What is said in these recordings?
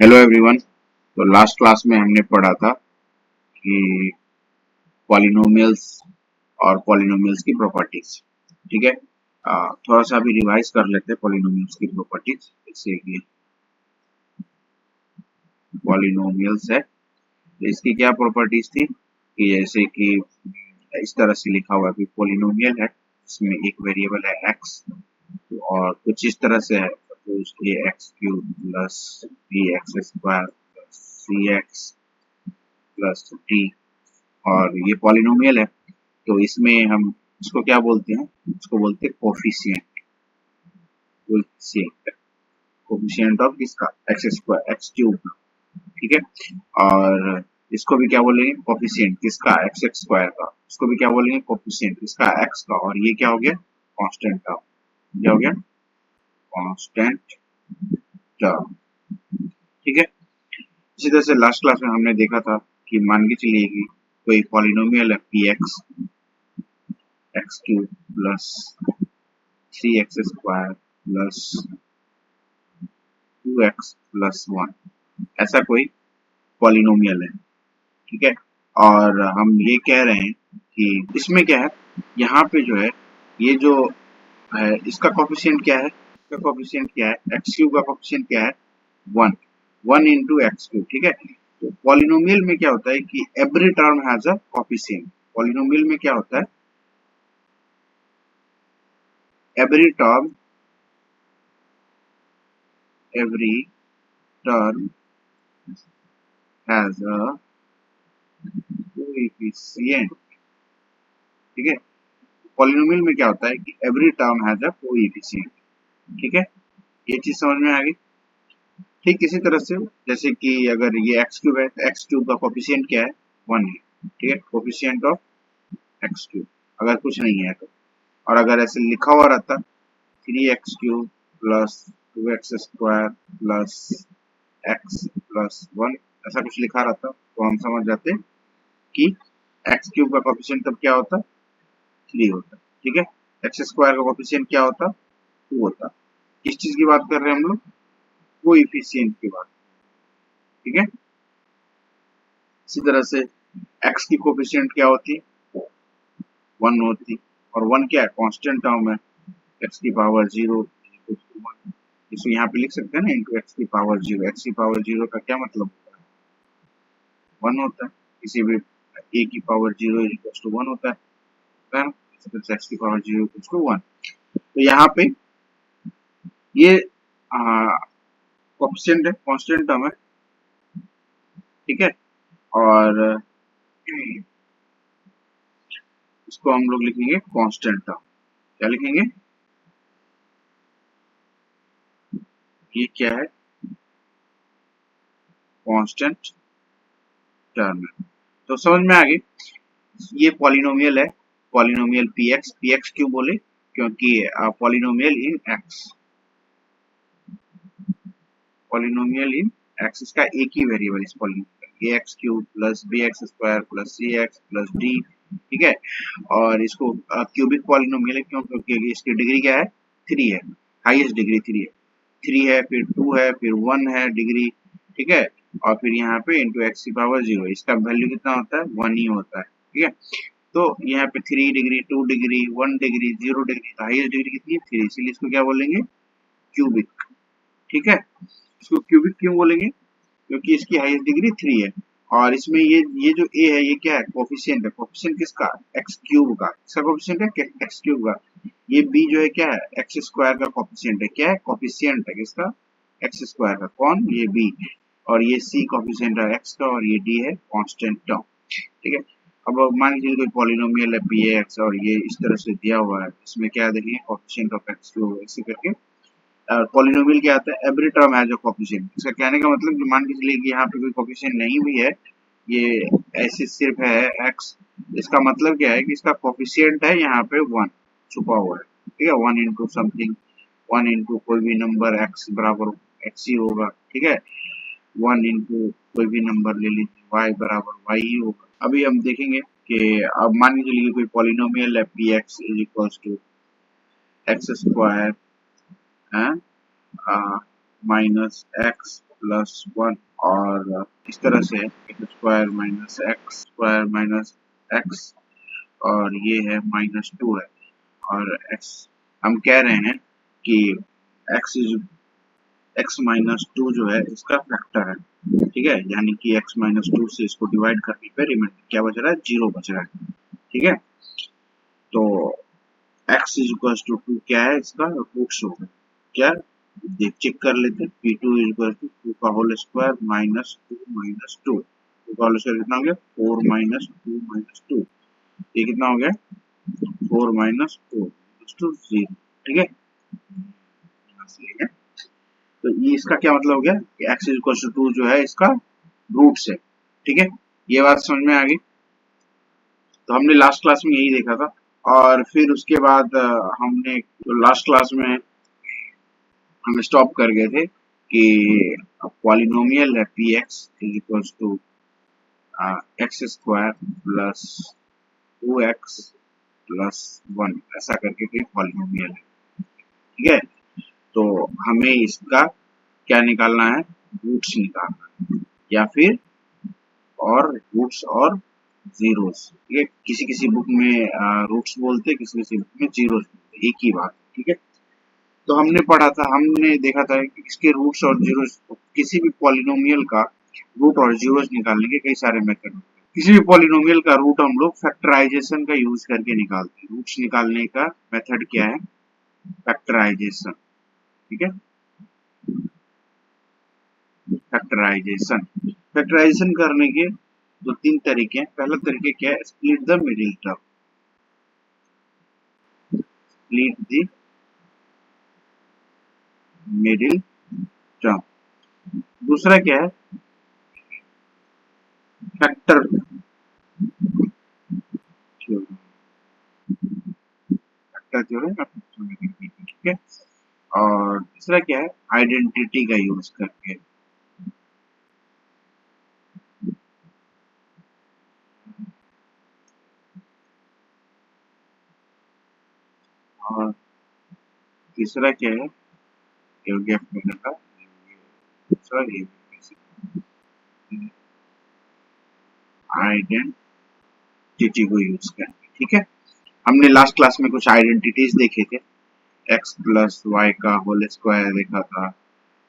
Hello everyone. तो last class में हमने पढ़ा था कि पॉलिनोमियल्स और पॉलिनोमियल्स की प्रॉपर्टीज। ठीक है। थोड़ा सा अभी रिवाइज कर लेते हैं पॉलिनोमियल्स की प्रॉपर्टीज। जैसे कि पॉलिनोमियल्स है तो इसकी क्या प्रॉपर्टीज थी कि जैसे कि इस तरह से लिखा हुआ है कि पॉलिनोमियल है, इसमें एक वेरिएबल है एक्स और कुछ इस तरह से है तो उसके x cube plus b x square plus c x plus d, और ये पॉलिनोमियल है तो इसमें हम इसको क्या बोलते हैं, इसको बोलते हैं कोफिशिएंट। कोफिशिएंट कोफिशिएंट ऑफ किसका, एक्स स्क्वायर एक्स क्यूब का। ठीक है। और इसको भी क्या बोलेंगे, कोफिशिएंट किसका, एक्स एक्स स्क्वायर का। इसको भी क्या बोलेंगे, कोफिशिएंट किसका, एक्स का। और ये क्या हो गया, कांस्टेंट टर्म। क्या हो गया, कांस्टेंट टर्म। ठीक है। इसी तरह से लास्ट क्लास में हमने देखा था कि मान के चलिए कि कोई पॉलिनोमियल है p x x cube plus three x square plus two x plus one, ऐसा कोई पॉलिनोमियल है। ठीक है। और हम ये कह रहे हैं कि इसमें क्या है, यहाँ पे जो है ये जो है इसका कोफिशिएंट क्या है, इसका कोफिशिएंट क्या है, एक्स क्यूब का कोफिशिएंट क्या है, one. One into x cube. ठीक है। तो पॉलिनोमियल में क्या होता है कि every term has a coefficient. Polynomial में क्या होता है, every term every term has a coefficient। ठीक है। पॉलिनोमियल में क्या होता है कि every term has a coefficient. ठीक है। ये चीज समझ में आ गई। ठीक इसी तरह से जैसे कि अगर ये एक्स क्यूब है तो एक्स क्यूब का कोएफिशिएंट क्या है, वन है। ठीक है। कोएफिशिएंट ऑफ एक्स क्यूब अगर कुछ नहीं है तो। और अगर ऐसे लिखा हुआ रहता three x cube plus two x square plus x plus one, ऐसा कुछ लिखा रहता तो हम समझ जाते कि एक्स क्यूब का कोफिशिएंट तब क्या होता, थ्री होता। ठीक है। एक्स स्क्वायर का कोफिशिएंट क्या होता, टू होता। किस चीज की बात कर रहे हैं हम लोग, कोएफिशिएंट की बात। ठीक है। इसी तरह से एक्स की कोफिशिएंट क्या होती, वन होती। और वन क्या है, कांस्टेंट टर्म है, एक्स की पावर जीरो। इसको यहाँ पे लिख सकते हैं ना, इंटू एक्स की पावर जीरो। एक्स की पावर जीरो का क्या मतलब होता है, वन होता है। किसी भी ए की power zero equals to one होता है। एक्स की power zero equals to one. तो यहाँ पे ये कोफिशिएंट है, कांस्टेंट टर्म है। ठीक है। और इसको हम लोग लिखेंगे कांस्टेंट टर्म। क्या लिखेंगे, ये क्या है, कांस्टेंट टर्म है। तो समझ में आ गई। ये पॉलिनोमियल है, पॉलिनोमियल पी एक्स क्यों बोले, क्योंकि polynomial in x, polynomial in x, इसका एक ही वेरिएबल इस polynomial a x cube plus b x square plus c x plus d. ठीक है। और इसको क्यूबिक पॉलिनोमियल है, क्यों, क्योंकि इसकी डिग्री क्या है, थ्री है, हाईएस्ट डिग्री थ्री है। थ्री है, फिर टू है, फिर वन है डिग्री। ठीक है। और फिर यहाँ पे इंटू एक्स की पावर जीरो, इसका वैल्यू कितना होता है, वन ही होता है। ठीक है। तो यहाँ पे three degree, two degree, one degree, zero degree, तो हाईएस्ट डिग्री कितनी है, थ्री, इसीलिए इसको क्या बोलेंगे, क्यूबिक। ठीक है। इसको क्यूबिक क्यों बोलेंगे, क्योंकि इसकी हाईएस्ट डिग्री थ्री है। और इसमें ये जो ए है ये क्या है, कोफिशिएंट है। कोफिशिएंट किसका, एक्स क्यूब का। इसका कोफिशिएंट है एक्स क्यूब का। ये बी जो है क्या है, एक्स स्क्वायर का कोफिशिएंट है। क्या है, कोफिशिएंट है किसका, एक्स स्क्वायर का। कौन, ये बी। और ये सी कोफिशिएंट है एक्स का, और ये डी है कांस्टेंट टर्म। ठीक है। अब मान लीजिए कोई पॉलिनोमियल है पी एक्स और ये इस तरह से दिया हुआ है, इसमें क्या देखेंगे, कोफिशिएंट ऑफ एक्स क्यूब, ऐसे करके। पॉलिनोमियल क्या आता है, every term has a coefficient. इसका कहने का मतलब कि मान के चलिए कि यहाँ पे कोई कोफिशिएंट नहीं भी है, ये ऐसे सिर्फ है एक्स, इसका मतलब क्या है कि इसका कोफिशिएंट है यहाँ पे वन, छुपा हुआ है। ठीक है। One into something, one into कोई भी नंबर एक्स बराबर एक्स ही होगा। ठीक है। वन इंटू कोई भी नंबर ले लीजिए, वाई बराबर वाई ही होगा। अभी हम देखेंगे कि अब मान के चलिए कोई पॉलिनोमियल है p x is equals to x square minus x plus 1 और इस तरह से एक्स स्क्वायर माइनस एक्स और ये है -2 है और x हम कह रहे हैं कि x -2 जो है इसका फैक्टर है, ठीक है, यानी कि x -2 से इसको डिवाइड करने पे रिमाइंडर क्या बच रहा है, 0 बच रहा है, ठीक है। तो x इक्वल टू 2 क्या है, इसका रूट्स होगा क्या, देख चेक कर लेते हैं। p2 इक्वल टू 2 का होल स्क्वायर -2 का होल स्क्वायर कितना हो गया, 4 -2 ये कितना हो गया, 4 -4 0, ठीक है। तो ये इसका क्या मतलब हो गया कि x इक्वल टू 2 जो है इसका रूट्स है, ठीक है। ये बात समझ में आ गई। तो हमने लास्ट क्लास में यही देखा था और फिर उसके बाद हमने लास्ट क्लास में हम स्टॉप कर गए थे कि पॉलिनोमियल है p x is equal to x square plus 2x plus 1 ऐसा करके कोई पॉलिनोमियल है, ठीक है। तो हमें इसका क्या निकालना है, रूट्स निकालना है या फिर और रूट्स और जीरोस, ठीक है। किसी किसी बुक में रूट्स बोलते हैं, किसी किसी बुक में जीरोस बोलते, एक ही बात, ठीक है। तो हमने पढ़ा था, हमने देखा था कि इसके रूट्स और जीरोस, किसी भी पॉलिनोमियल का रूट और जीरोस निकालने के कई सारे मेथड। किसी भी पॉलिनोमियल का रूट हम लोग फैक्टराइजेशन का यूज करके निकालते हैं। रूट्स निकालने का मेथड क्या है, फैक्टराइजेशन, ठीक है। फैक्टराइजेशन करने के दो तीन तरीके हैं। पहला तरीके क्या है, split the middle term, split the middle term. दूसरा क्या है, फैक्टर थ्योरम, ठीक है। और तीसरा क्या है, आइडेंटिटी का यूज करके। और तीसरा क्या है, योग्य का दूसरा आइडेंटिटी को यूज करके, ठीक है। हमने लास्ट क्लास में कुछ आइडेंटिटीज देखे थे, x प्लस वाई का होल स्क्वायर देखा था,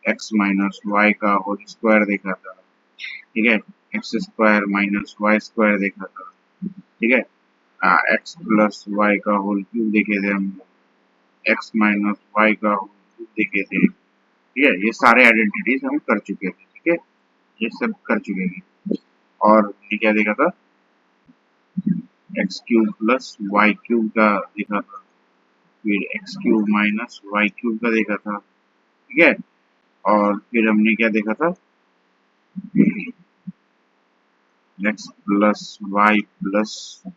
x माइनस वाई का होल स्क्वायर देखा था, ठीक है। X square minus y square देखा था, ठीक है। एक्स प्लस वाई का होल क्यूब देखे थे हम, एक्स माइनस वाई का होल क्यूब देखे थे, ठीक है। ये सारे आइडेंटिटीज हम कर चुके थे, ठीक है, ये सब कर चुके हैं। और ये क्या देखा था, x cube plus y cube का देखा था, फिर x cube minus y cube का देखा था, ठीक है। और फिर हमने क्या देखा था, x plus y plus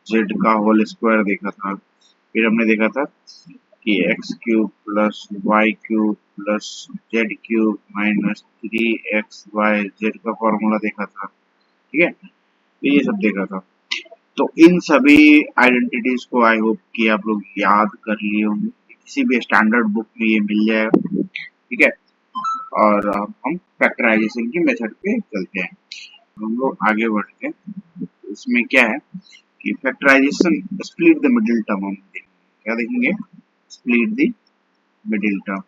z का होल स्क्वायर देखा था। फिर हमने देखा था कि x cube plus y cube plus z cube minus 3x y z का फॉर्मूला देखा था, ठीक है। तो ये सब देखा था। तो इन सभी आइडेंटिटीज को आई होप कि आप लोग याद कर लिए होंगे, किसी भी स्टैंडर्ड बुक में ये मिल जाएगा, ठीक है। और अब हम फैक्टराइजेशन की मेथड पे चलते हैं, हम लोग आगे बढ़ते हैं। इसमें क्या है कि factorization, split the middle term हम देखेंगे, क्या देखेंगे, split the middle term,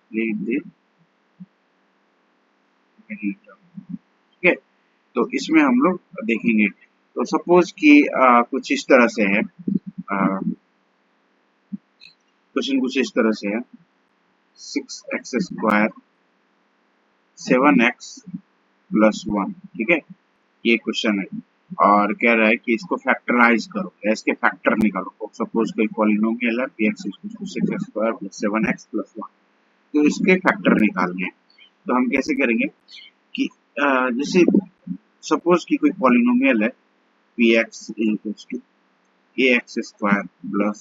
split the middle term, ठीक है। तो इसमें हम लोग देखेंगे, तो सपोज कि कुछ इस तरह से है, क्वेश्चन कुछ इस तरह से है, 6x स्क्वायर 7x प्लस 1, ठीक है, ये क्वेश्चन है। और कह रहा है कि इसको फैक्टराइज करो, इसके फैक्टर निकालो। सपोज कोई पॉलिनोमियल है px equal to 6x square plus 7x plus 1, तो इसके फैक्टर निकालने हैं। तो हम कैसे करेंगे कि जैसे सपोज कि कोई पॉलिनोमियल है px equal to ax square plus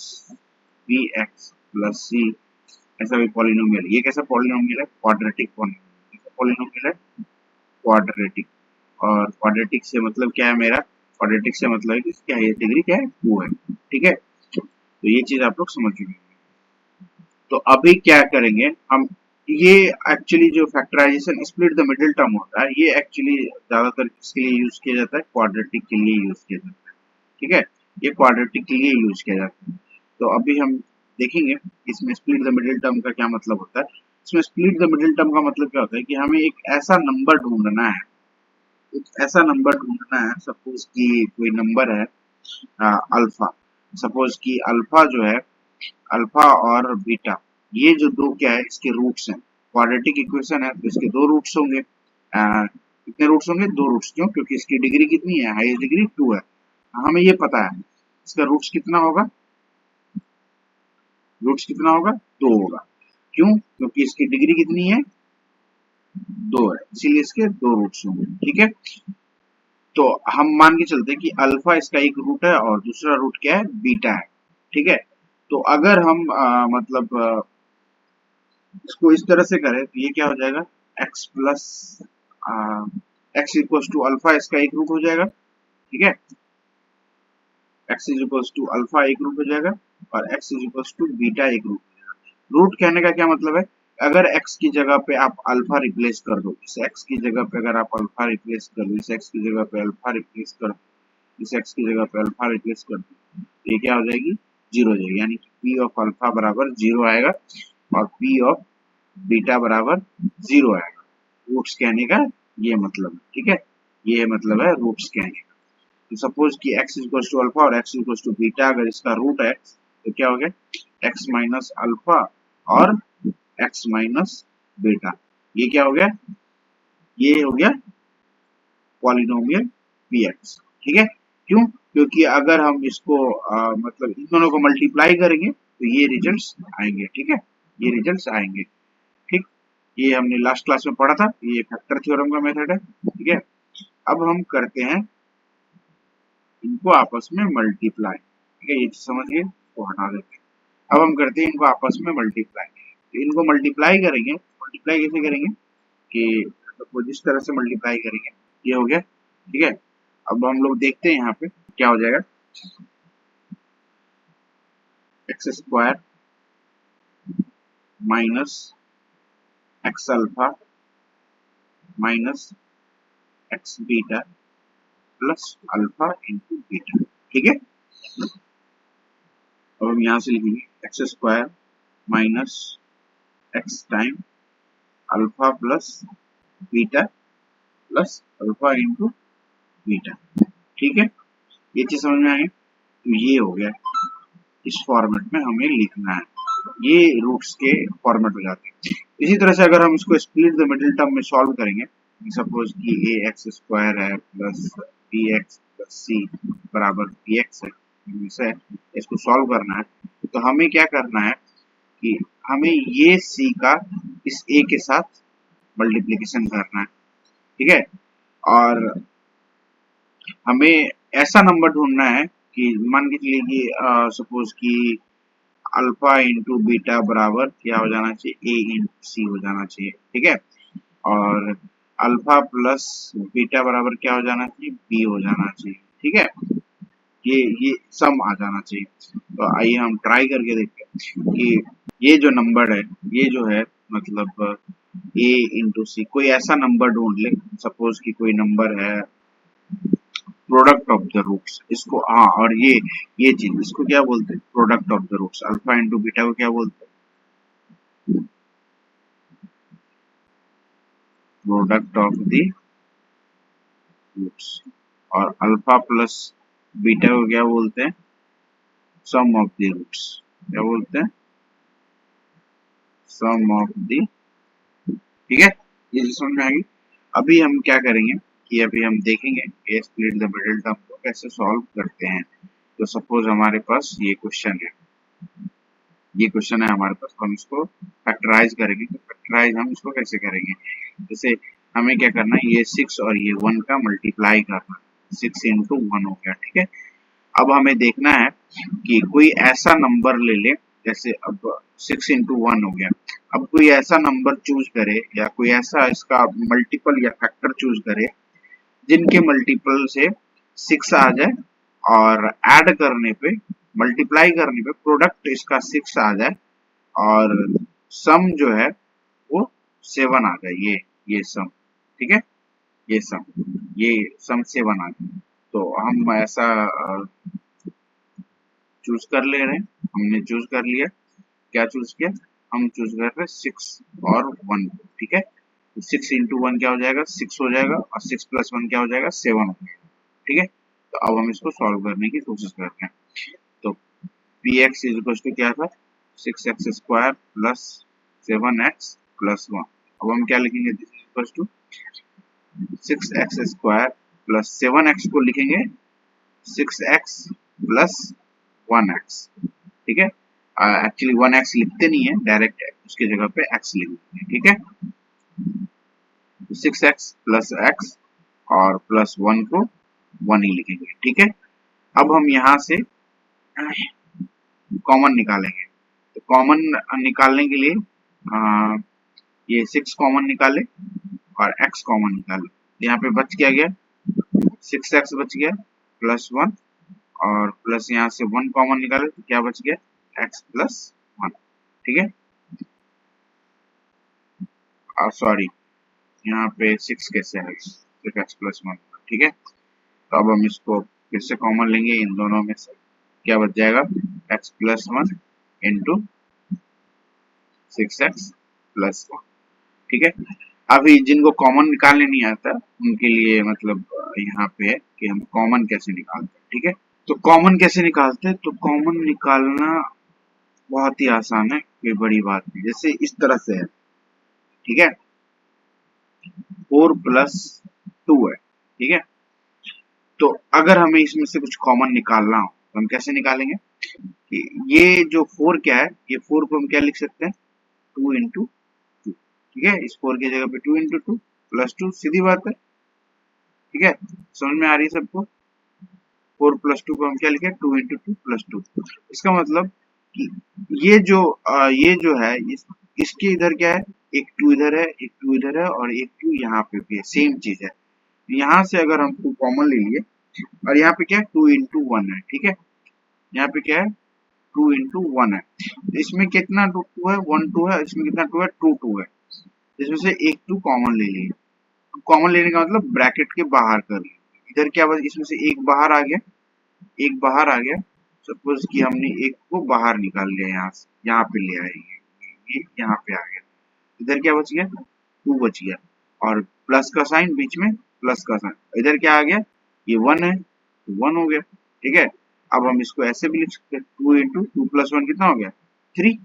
bx plus c, ऐसा भी पॉलिनोमियल। ये कैसा पॉलिनोमियल है, क्वाड्रेटिक पॉलिनोमियल है, क्वाड्रेटिक। और क्वाड्रेटिक से मतलब क्या है मेरा, क्वाड्रेटिक से मतलब है कि इसकी हाईएस्ट डिग्री क्या है, 2 है, ठीक है। तो ये चीज आप लोग समझ चुके हैं। तो अभी क्या करेंगे हम, ये एक्चुअली जो factorization split the middle term होता है, ये एक्चुअली ज्यादातर किसके लिए यूज किया जाता है, क्वाड्रेटिक के लिए यूज किया जाता है। ठीक है, ये क्वाड्रेटिक के लिए यूज किया जाता है। तो अभी हम देखेंगे इसमें स्प्लिट द मिडिल टर्म का क्या मतलब होता है। इसमें स्प्लिट द मिडिल टर्म का मतलब क्या होता है कि हमें एक ऐसा नंबर ढूंढना है, एक ऐसा नंबर ढूंढना है, सपोज कि कोई नंबर है अल्फा, सपोज कि अल्फा जो है, अल्फा और बीटा, ये जो दो क्या है, इसके रूट्स हैं। क्वाड्रेटिक इक्वेशन है तो इसके दो रूट्स होंगे। कितने रूट्स होंगे, दो रूट्स। क्यों, क्योंकि इसकी डिग्री कितनी है, हाईएस्ट डिग्री 2 है। हमें ये पता है इसका रूट्स कितना होगा, रूट्स कितना होगा, 2 होगा। क्यों, क्योंकि इसकी डिग्री कितनी है, 2 है, इसीलिए इसके दो रूट्स होंगे। ठीक है, तो हम मान के चलते हैं कि अल्फा इसका एक रूट है और दूसरा रूट क्या है, बीटा है। ठीक है, तो अगर हम मतलब इसको इस तरह से करें तो ये क्या हो जाएगा, x plus x equal to alpha इसका एक रूट हो जाएगा। ठीक है, x is equal to alpha एक रूट हो जाएगा और x is equal to beta एक रूट। रूट कहने का क्या मतलब है, अगर x की जगह पे आप अल्फा रिप्लेस कर दो, इस x की जगह पे अगर आप अल्फा रिप्लेस कर दो, इस x की जगह पे अल्फा रिप्लेस कर दो, इस x की जगह पे अल्फा रिप्लेस कर दो, तो ये क्या हो जाएगी, जीरो हो जाएगी। यानी कि p ऑफ अल्फा बराबर जीरो आएगा और p ऑफ बीटा बराबर जीरो आएगा। रूट्स कहने का ये मतलब है। ठीक है, ये मतलब है रूट्स कहने का। तो सपोज कि x इक्वल टू अल्फा और x इक्वल टू बीटा अगर इसका रूट है तो क्या हो गया, x माइनस अल्फा और x माइनस बीटा। ये क्या हो गया, ये हो गया पॉलिनोमियल px। ठीक है, क्यों, क्योंकि अगर हम इसको मतलब इन दोनों को मल्टीप्लाई करेंगे तो ये रिजल्ट्स आएंगे। ठीक है, ये रिजल्ट्स आएंगे। ठीक, ये हमने लास्ट क्लास में पढ़ा था, ये फैक्टर थ्योरम का मेथड है। ठीक है, अब हम करते हैं इनको आपस में मल्टीप्लाई। ठीक है, ये समझ गए, तो हटा देते हैं। अब हम करते हैं इनको आपस में मल्टीप्लाई। तो इनको मल्टीप्लाई करेंगे, मल्टीप्लाई कैसे करेंगे कि तो जिस तरह से मल्टीप्लाई करेंगे, ये हो गया। ठीक है, अब हम लोग देखते हैं यहाँ पे क्या हो जाएगा, x square minus x alpha minus x beta plus alpha into beta. ठीक है, अब हम यहाँ से लिखेंगे x square minus x time alpha plus beta plus alpha into beta. ठीक है, ये चीज समझ में आई। तो ये हो गया, इस फॉर्मेट में हमें लिखना है, ये रूट्स के फॉर्मेट हो जाते हैं। इसी तरह से अगर हम इसको स्प्लिट द मिडिल टर्म में सॉल्व करेंगे, सपोज कि ए एक्स स्क्वायर है प्लस बी एक्स प्लस सी बराबर पी एक्स है, इसे इसको सॉल्व करना है, तो हमें क्या करना है कि हमें ये सी का इस ए के साथ मल्टीप्लीकेशन करना है। ठीक है, और हमें ऐसा नंबर ढूंढना है कि मान के चलिए कि सपोज कि अल्फा इंटू बीटा बराबर क्या हो जाना चाहिए, ए इंटू सी हो जाना चाहिए। ठीक है, और अल्फा प्लस बीटा बराबर क्या हो जाना चाहिए, बी हो जाना चाहिए। ठीक है, ये सम आ जाना चाहिए। तो आइए हम ट्राई करके देखते हैं कि ये जो नंबर है, ये जो है मतलब ए इंटू सी, कोई ऐसा नंबर ढूंढ ले, सपोज कि कोई नंबर है प्रोडक्ट ऑफ द रूट्स, इसको हाँ, और ये चीज इसको क्या बोलते हैं, product of the roots. Alpha into beta को क्या बोलते हैं, प्रोडक्ट ऑफ द रूट्स। और अल्फा प्लस बीटा को क्या बोलते हैं, सम ऑफ द रूट्स। क्या बोलते हैं, सम ऑफ द। ठीक है, ये चीज समझ में आएगी। अभी हम क्या करेंगे कि अभी हम देखेंगे कि स्प्लिट द मिडिल टर्म को कैसे सॉल्व करते हैं। तो सपोज हमारे पास ये क्वेश्चन है, ये क्वेश्चन है हमारे पास, तो हम इसको फैक्टराइज करेंगे। तो फैक्टराइज हम इसको कैसे करेंगे, जैसे हमें क्या करना है, ये 6 और ये 1 का मल्टीप्लाई करना, 6 इंटू 1 हो गया। ठीक है, अब हमें देखना है कि कोई ऐसा नंबर ले ले, जैसे अब 6 इंटू 1 हो गया, अब कोई ऐसा नंबर चूज करे या कोई ऐसा इसका मल्टीपल या फैक्टर चूज करे जिनके मल्टीपल से 6 आ जाए और ऐड करने पे, मल्टीप्लाई करने पे प्रोडक्ट इसका 6 आ जाए और सम जो है वो 7 आ गया। ये सम, ठीक है, ये सम, ये सम 7 आ गया। तो हम ऐसा चूज कर ले रहे हैं, हमने चूज कर लिया। क्या चूज किया? हम चूज कर रहे हैं 6 और 1, ठीक है। तो 6 इंटू 1 क्या हो जाएगा? 6 हो जाएगा, और 6 प्लस 1 क्या हो जाएगा? 7 हो जाएगा, ठीक है। तो अब हम इसको सॉल्व करने की कोशिश करते हैं। तो p x is equal to क्या था? 6x² plus 7x plus 1। अब हम क्या लिखेंगे? This is equal to 6x² plus 7x को लिखेंगे 6x प्लस 1x, ठीक है। एक्चुअली 1x लिखते नहीं है, डायरेक्ट उसकी जगह पे x लिख देते हैं, ठीक है। 6x प्लस x और प्लस 1 को 1 ही लिखेंगे, ठीक है। अब हम यहाँ से कॉमन निकालेंगे। तो कॉमन निकालने के लिए ये 6 कॉमन निकाले और x कॉमन निकाले। यहाँ पे बच क्या गया? 6x बच गया प्लस 1, और प्लस यहाँ से 1 कॉमन निकाले तो क्या बच गया? x प्लस 1, ठीक है। सॉरी, यहाँ पे 6 कैसे है? 6x प्लस 1, ठीक है। तो अब हम इसको फिर से कॉमन लेंगे इन दोनों में से। क्या बच जाएगा? x plus 1 into 6x plus 1, ठीक है। अभी जिनको कॉमन निकालने नहीं आता उनके लिए मतलब यहाँ पे है कि हम कॉमन कैसे निकालते हैं, ठीक है। तो कॉमन कैसे निकालते हैं? तो कॉमन निकालना बहुत ही आसान है, कोई बड़ी बात नहीं। जैसे इस तरह से है, ठीक है, 4 प्लस 2 है, ठीक है। तो अगर हमें इसमें से कुछ कॉमन निकालना हो तो हम कैसे निकालेंगे? कि ये जो 4 क्या है, ये 4 को हम क्या लिख सकते हैं? 2 इंटू 2, ठीक है। इस 4 की जगह पे 2 इंटू 2 प्लस 2, सीधी बात है, ठीक है। समझ में आ रही है सबको? 4 प्लस 2 को हम क्या लिखे? 2 इंटू 2 प्लस 2। इसका मतलब कि ये जो है इसके इधर क्या है? एक 2 इधर है, एक 2 इधर है, और एक 2 यहाँ पे भी है, सेम चीज है। यहाँ से अगर हम 2 कॉमन ले लिए, और यहाँ पे क्या है? 2 इंटू 1 है, ठीक है। यहाँ पे क्या है? 2 इंटू 1 है। इसमें कितना 2 है? 1 2 है। इसमें कितना 2 है? 2 2 है। इसमें से एक 2 कॉमन ले लिए। कॉमन लेने का मतलब ब्रैकेट के बाहर कर लिए। इधर क्या बचा? इसमें से एक बाहर आ गया, एक बाहर आ गया। सपोज कि हमने एक को बाहर निकाल लिया, यहाँ से यहाँ पे ले आए, ये यहाँ पे आ गया। इधर क्या बच गया? 2 बच गया, और प्लस का साइन बीच में, प्लस का साइन। इधर क्या आ गया? ये 1 है, 1 हो गया, ठीक है। अब हम इसको ऐसे भी लिख सकते हैं, 2 इंटू 2 प्लस 1 कितना हो गया? 3।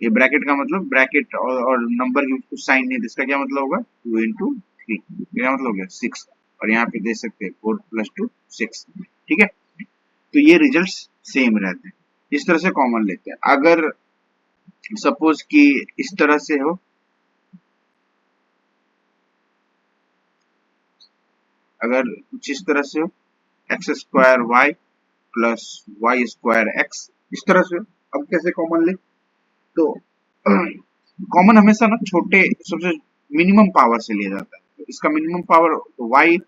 ये ब्रैकेट का मतलब ब्रैकेट और नंबर के कुछ साइन नहीं, इसका क्या मतलब होगा? 2 इंटू 3, क्या मतलब हो गया? 6। और यहाँ पे दे सकते हैं 4 प्लस 2 6, ठीक है। तो ये रिजल्ट सेम रहते हैं। इस तरह से कॉमन लेते हैं। अगर सपोज कि इस तरह से हो, अगर कुछ इस तरह से हो, x² y plus y² x, इस तरह से हो, अब कैसे कॉमन ले? तो कॉमन हमेशा ना छोटे सबसे मिनिमम पावर से लिया जाता है। तो इसका मिनिमम पावर y,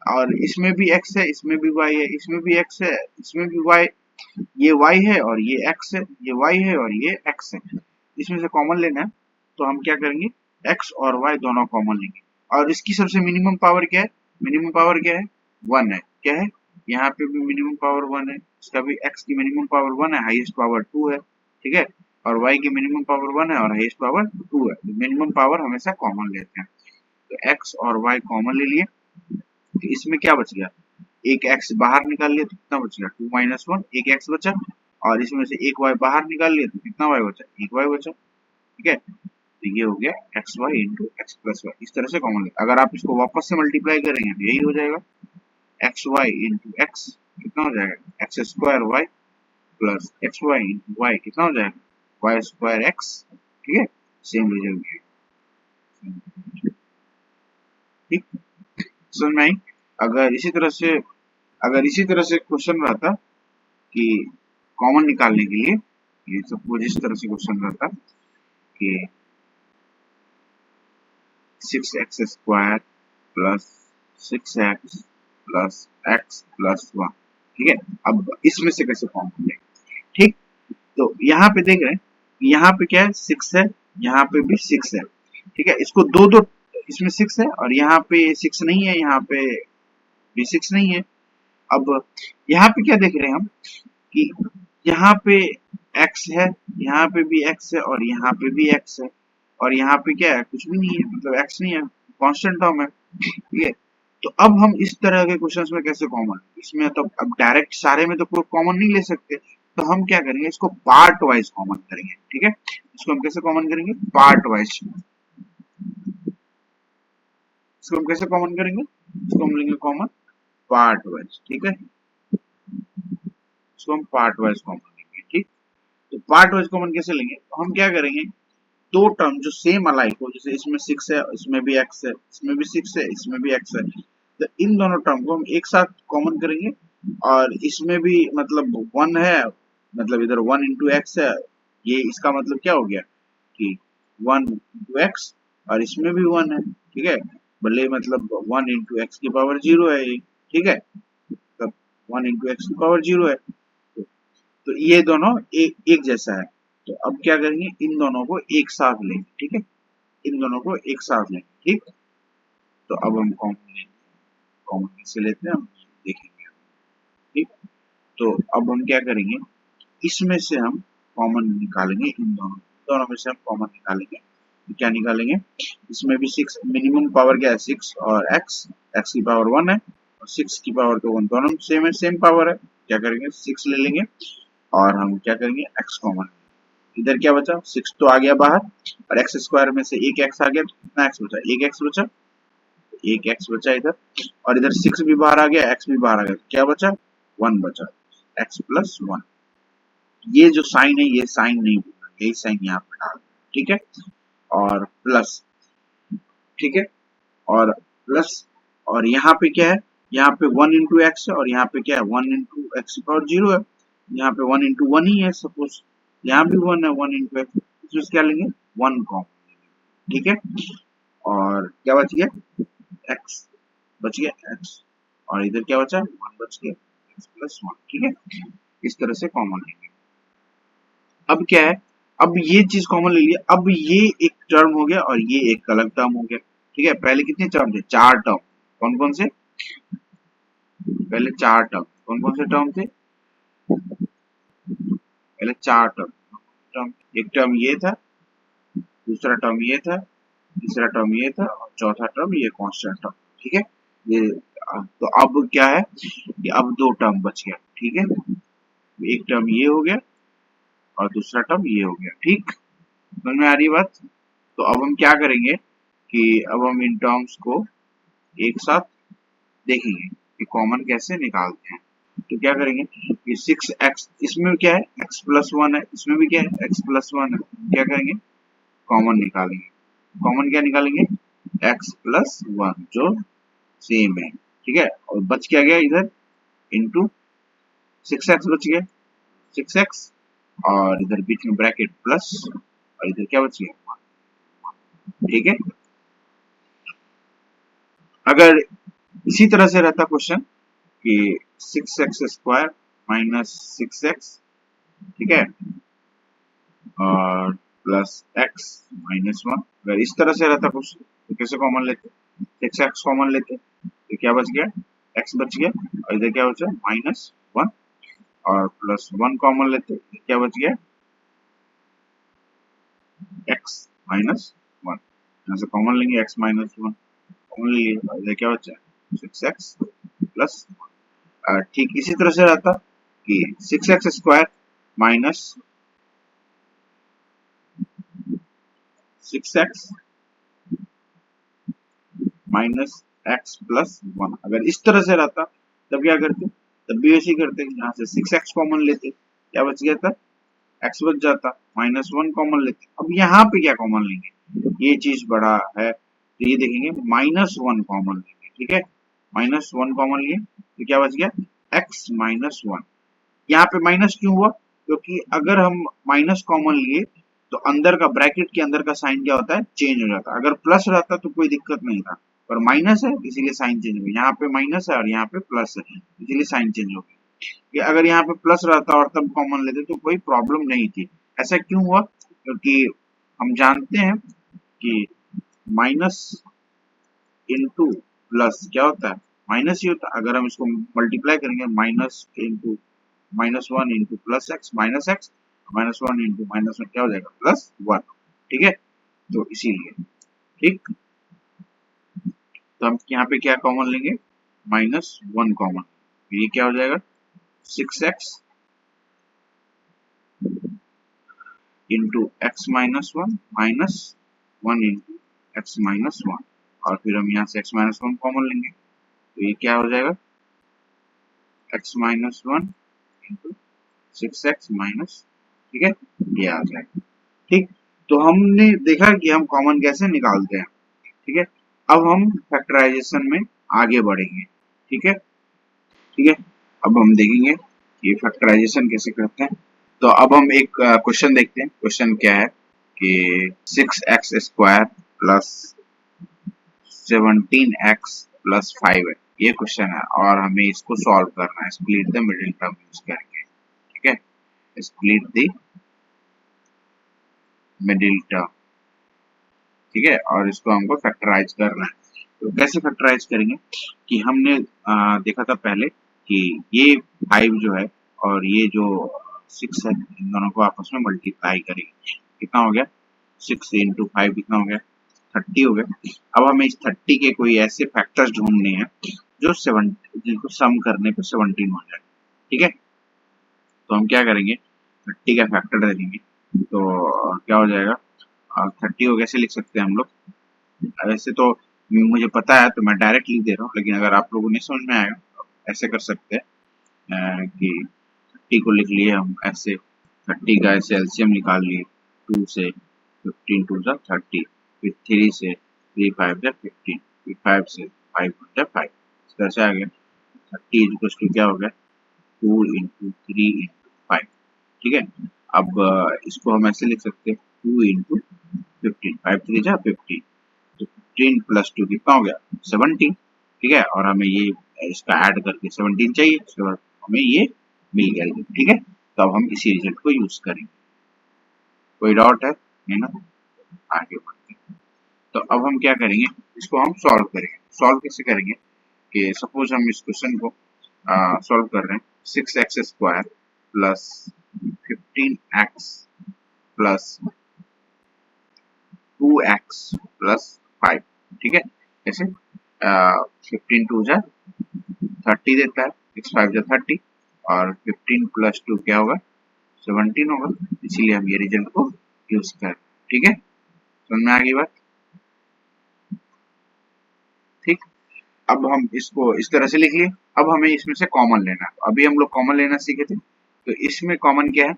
और इसमें भी x है, इसमें भी y है, इसमें भी x है, इसमें भी y, ये y है और ये x है, ये y है और ये x है। इसमें से कॉमन लेना है तो हम क्या करेंगे? x और y दोनों कॉमन लेंगे। और इसकी सबसे मिनिमम पावर क्या है? मिनिमम पावर क्या है? 1 है। क्या है? यहाँ पे भी मिनिमम पावर 1 है, इसका भी x की मिनिमम पावर 1 है, हाईएस्ट पावर 2 है, ठीक है। और y की मिनिमम पावर 1 है और हाईएस्ट पावर 2 है। तो मिनिमम पावर हमेशा कॉमन लेते हैं। तो x और y कॉमन ले लिए, तो इसमें क्या बच गया? एक x बाहर निकाल लिया तो कितना बच गया? 2 माइनस 1, एक x बचा। और इसमें से एक y बाहर निकाल लिया तो कितना y बचा? एक y बचा, ठीक है। तो ये हो गया x y into x plus y. इस तरह से कॉमन लेते। अगर आप इसको वापस से मल्टीप्लाई करेंगे तो यही हो जाएगा, एक्स वाई इंटू एक्स कितना हो जाएगा? x² y plus x y into y कितना हो जाएगा? y² x, ठीक है। सेम रिजल्ट, ठीक। समझ में आई? अगर इसी तरह से क्वेश्चन रहता कि कॉमन निकालने के लिए, ये सपोज इस तरह से क्वेश्चन रहता कि 6x² plus 6x plus x plus 1, ठीक है। अब इसमें से कैसे कॉमन लेंगे? ठीक। तो यहाँ पे देख रहे हैं यहाँ पे क्या है 6 है, यहाँ पे भी 6 है, ठीक है। इसको दो दो, इसमें 6 है और यहाँ पे 6 नहीं है, यहाँ पे भी 6 नहीं है। अब यहाँ पे क्या देख रहे हैं हम कि यहाँ पे x है, यहाँ पे भी x है और यहाँ पे भी x है, और यहाँ पे क्या है कुछ भी नहीं है, मतलब x नहीं है, कांस्टेंट टर्म है, ठीक है। तो अब हम इस तरह के क्वेश्चंस में कैसे कॉमन, इसमें तो अब डायरेक्ट सारे में तो कोई कॉमन नहीं ले सकते, तो हम क्या करेंगे इसको पार्ट वाइज कॉमन करेंगे, ठीक है। इसको हम कैसे कॉमन करेंगे, पार्ट वाइज। इसको हम कैसे कॉमन करेंगे, इसको हम लेंगे कॉमन पार्ट वाइज, ठीक है। इसको हम पार्ट वाइज कॉमन लेंगे, ठीक। तो पार्ट वाइज कॉमन कैसे लेंगे, तो हम क्या करेंगे, दो टर्म जो सेम अलाइक हो, जैसे इसमें 6 है, इसमें भी x है, इसमें भी 6 है, इसमें भी x है, तो इन दोनों टर्म को हम एक साथ कॉमन करेंगे, और इसमें भी मतलब 1 है, मतलब इधर 1 इंटू एक्स है, ये इसका मतलब क्या हो गया कि 1 इंटू एक्स, और इसमें भी 1 है, ठीक है। भले मतलब 1 इंटू एक्स की पावर 0 है ये, ठीक है, तब 1 इंटू एक्स की पावर 0 है, तो ये दोनों एक जैसा है। तो अब क्या करेंगे, इन दोनों को एक साथ लेंगे, ठीक है, इन दोनों को एक साथ लेंगे, ठीक। तो अब हम कॉमन लेंगे, कॉमन कैसे लेते हैं हम देखेंगे, ठीक। तो अब हम क्या करेंगे, इसमें से हम कॉमन निकालेंगे, इन दोनों दोनों में से हम कॉमन निकालेंगे, तो क्या निकालेंगे, इसमें भी 6, मिनिमम पावर क्या है 6, और x, x की पावर 1 है और 6 की पावर तो 1, दोनों सेम है, सेम पावर है, क्या करेंगे 6 ले लेंगे, और हम क्या करेंगे x कॉमन, इधर क्या बचा 6 तो आ गया बाहर, और एक्स स्क्वायर में से एक एक्स आ गया, तो कितना एक्स बचा, एक एक्स बचा, एक एक्स बचा इधर, और इधर 6 भी बाहर आ गया, एक्स भी बाहर आ गया, तो क्या बचा 1 बचा, एक्स प्लस 1। ये जो साइन है ये साइन नहीं भूलना, यही साइन यहाँ पे डाल, ठीक है, और प्लस, ठीक है, और प्लस, और यहाँ पे क्या है, यहाँ पे 1 इंटू एक्स है, और यहाँ पे क्या है 1 इंटू एक्स की पावर 0 है, यहाँ पे 1 इंटू 1 ही है सपोज, यहाँ भी 1 है 1 इंटू एक्स, इसमें क्या लेंगे 1 कॉमन, ठीक है, और क्या बच गया x, बच गया x, और इधर क्या बचा 1 बच गया, x प्लस 1, ठीक है। इस तरह से कॉमन लेंगे। अब क्या है, अब ये चीज कॉमन ले लिया, अब ये एक टर्म हो गया और ये एक अलग टर्म हो गया, ठीक है। पहले कितने टर्म थे, 4 टर्म, कौन कौन से, पहले 4 टर्म, कौन कौन से टर्म थे, पहले 4 टर्म, टर्म एक टर्म ये था, दूसरा टर्म ये था, तीसरा टर्म ये था, और चौथा टर्म ये कांस्टेंट टर्म, ठीक है। ये तो अब क्या है कि अब 2 टर्म बच गया, ठीक है, एक टर्म ये हो गया और दूसरा टर्म ये हो गया, ठीक, समझ में आ रही है बात। तो अब हम क्या करेंगे कि अब हम इन टर्म्स को एक साथ देखेंगे कि कॉमन कैसे निकालते हैं। तो क्या करेंगे कि 6x, इसमें क्या है x प्लस 1 है, इसमें भी क्या है x प्लस 1 है, क्या करेंगे कॉमन निकालेंगे, कॉमन क्या निकालेंगे x प्लस 1 जो सेम है, ठीक है, और बच क्या गया इधर इंटू 6x बच गया, 6x, और इधर बीच में ब्रैकेट प्लस, और इधर क्या बच गया, ठीक है। अगर इसी तरह से रहता क्वेश्चन कि 6x स्क्वायर माइनस 6x, ठीक है, और प्लस x माइनस 1, अगर इस तरह से रहता क्वेश्चन तो कैसे कॉमन लेते, 6x कॉमन लेते, तो क्या बच गया x बच गया, और इधर क्या बचा माइनस 1, और प्लस 1 कॉमन लेते, क्या बच गया x माइनस 1, यहाँ से कॉमन लेंगे x माइनस 1, कॉमन ले लिया, इधर क्या बचा 6x प्लस, ठीक इसी तरह से रहता कि 6x square minus 6x minus x plus 1, अगर इस तरह से रहता तब क्या करते, तब भी ऐसे ही करते, यहाँ से 6x कॉमन लेते, क्या बच गया था x बच जाता, माइनस 1 कॉमन लेते, अब यहाँ पे क्या कॉमन लेंगे, ये चीज बड़ा है, तो ये देखेंगे माइनस 1 कॉमन लेंगे, ठीक है, माइनस 1 कॉमन लिए तो क्या बच गया x माइनस 1, यहाँ पे माइनस क्यों हुआ, क्योंकि अगर हम माइनस कॉमन लिए तो अंदर का ब्रैकेट के अंदर का साइन क्या होता है चेंज हो जाता है, अगर प्लस रहता तो कोई दिक्कत नहीं था, पर माइनस है इसीलिए साइन चेंज हो गया, यहाँ पे माइनस है और यहाँ पे प्लस है इसीलिए साइन चेंज हो गया, अगर यहाँ पे प्लस रहता और तब कॉमन लेते तो कोई प्रॉब्लम नहीं थी, ऐसा क्यों हुआ, क्योंकि हम जानते हैं कि माइनस इंटू प्लस क्या होता है, माइनस ही होता है। अगर हम इसको मल्टीप्लाई करेंगे minus into -1 into plus x -1 into -1 क्या हो जाएगा +1, ठीक है। तो इसीलिए ठीक, तो हम यहाँ पे क्या कॉमन लेंगे, -1 कॉमन, ये क्या हो जाएगा 6x into x -1 -1 into x-1, और फिर हम यहाँ से x-1 कॉमन लेंगे, तो ये क्या हो जाएगा x-1 इंटू 6x माइनस, ठीक है, ये आ जाएगा। ठीक, तो हमने देखा कि हम कॉमन कैसे निकालते हैं, ठीक है। अब हम फैक्टराइजेशन में आगे बढ़ेंगे, ठीक है, ठीक है। अब हम देखेंगे कि फैक्टराइजेशन कैसे करते हैं। तो अब हम एक क्वेश्चन देखते हैं। क्वेश्चन क्या है कि 6x² प्लस 17x प्लस 5 है, ये क्वेश्चन है और हमें इसको सॉल्व करना है split the middle term use करके, ठीक है, स्प्लिट द मिडिल टर्म, ठीक है, और इसको हमको फैक्टराइज करना है। तो कैसे फैक्टराइज करेंगे कि हमने देखा था पहले कि ये 5 जो है और ये जो 6 है, इन दोनों को आपस में मल्टीप्लाई करेंगे, कितना हो गया 6 इंटू 5 कितना हो गया 30 हो गया। अब हमें इस 30 के कोई ऐसे फैक्टर्स ढूंढने हैं जो 7, जिनको सम करने पे 17 हो जाए, ठीक है। तो हम क्या करेंगे 30 का फैक्टर देखेंगे, तो क्या हो जाएगा 30 को कैसे लिख सकते हैं हम लोग, वैसे तो मुझे पता है तो मैं डायरेक्ट लिख दे रहा हूँ, लेकिन अगर आप लोगों ने समझ में आएगा तो ऐसे कर सकते हैं कि 30 को लिख लिए हम ऐसे, 30 का ऐसे एलसीएम निकाल लिए 2 से, 15 2 जा 30, फिर 3 से 3 5 जा 15, फिर 5 से 5 जा 5, इस तरह से आ गया 30 इक्वल्स टू क्या हो गया 2 इंटू 3 इंटू 5, ठीक है। अब इसको हम ऐसे लिख सकते हैं 2 इंटू 15, 5 3 जा 15, तो 15 प्लस 2 कितना हो गया 17, ठीक है, और हमें ये इसका ऐड करके 17 चाहिए, उसके बाद हमें ये मिल गया, ठीक है। तो अब हम इसी रिजल्ट को यूज करेंगे। कोई डाउट है नहीं ना, आगे बढ़ते हैं। तो अब हम क्या करेंगे, इसको हम सॉल्व करेंगे। सॉल्व कैसे करेंगे कि सपोज हम इस क्वेश्चन को सॉल्व कर रहे हैं 6x² plus 15x plus 2x plus 5, ठीक है, ऐसे 15 2 जा 30 देता है, 6 5 जा 30, और 15 प्लस 2 क्या होगा 17 होगा, इसीलिए हम ये रिजल्ट को यूज कर, ठीक है, समझ में आ गई बात, ठीक। अब हम इसको इस तरह से लिख लिए। अब हमें इसमें से कॉमन लेना है, अभी हम लोग कॉमन लेना सीखे थे, तो इसमें कॉमन क्या है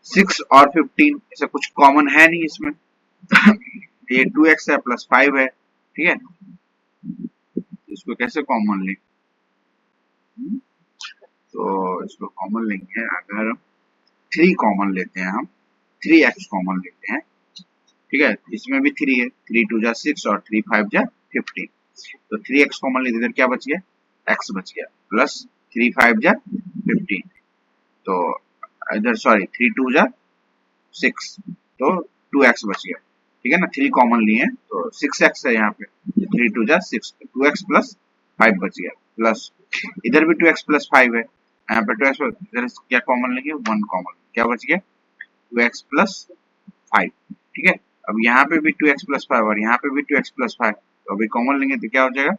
6 और 15, ऐसा कुछ कॉमन है नहीं इसमें ये 2x है प्लस 5 है, ठीक है, इसको कैसे कॉमन लें, तो इसको कॉमन लेंगे, अगर 3 कॉमन लेते हैं हम, 3x कॉमन लेते हैं, ठीक है, इसमें भी 3 है, 3 2 जा 6 और 3 5 जा 15, तो 3x कॉमन लेते इधर क्या बच गया x बच गया, प्लस 3 5 जा 15, तो इधर सॉरी 3 2 जा 6, तो 2x बच गया, ठीक है ना, 3 कॉमन लिए हैं तो 6x है यहाँ पे, 3 2 जा 6, 2x प्लस 5 बच गया, प्लस इधर भी 2x प्लस 5 है, यहाँ पे 2x इधर क्या कॉमन लेंगे 1 कॉमन, क्या बच गया 2x प्लस 5, ठीक है। अब यहाँ पे भी 2x प्लस 5 और यहाँ पे भी 2x प्लस 5, तो अभी कॉमन लेंगे तो क्या हो जाएगा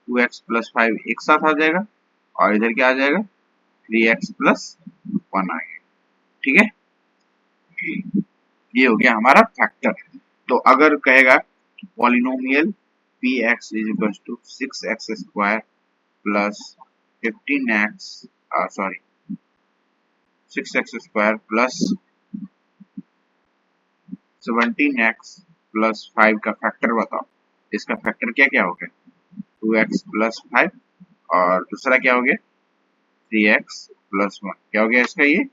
2x प्लस 5 एक साथ आ जाएगा, और इधर क्या आ जाएगा 3x प्लस 1 आ गया, ठीक है, ये हो गया हमारा फैक्टर। तो अगर कहेगा polynomial px is equal to 6x² plus 15x sorry 6x² plus 17x plus 5 का फैक्टर बताओ, इसका फैक्टर क्या क्या हो गया 2x प्लस 5 और दूसरा क्या हो गया 3x प्लस 1, क्या हो गया इसका ये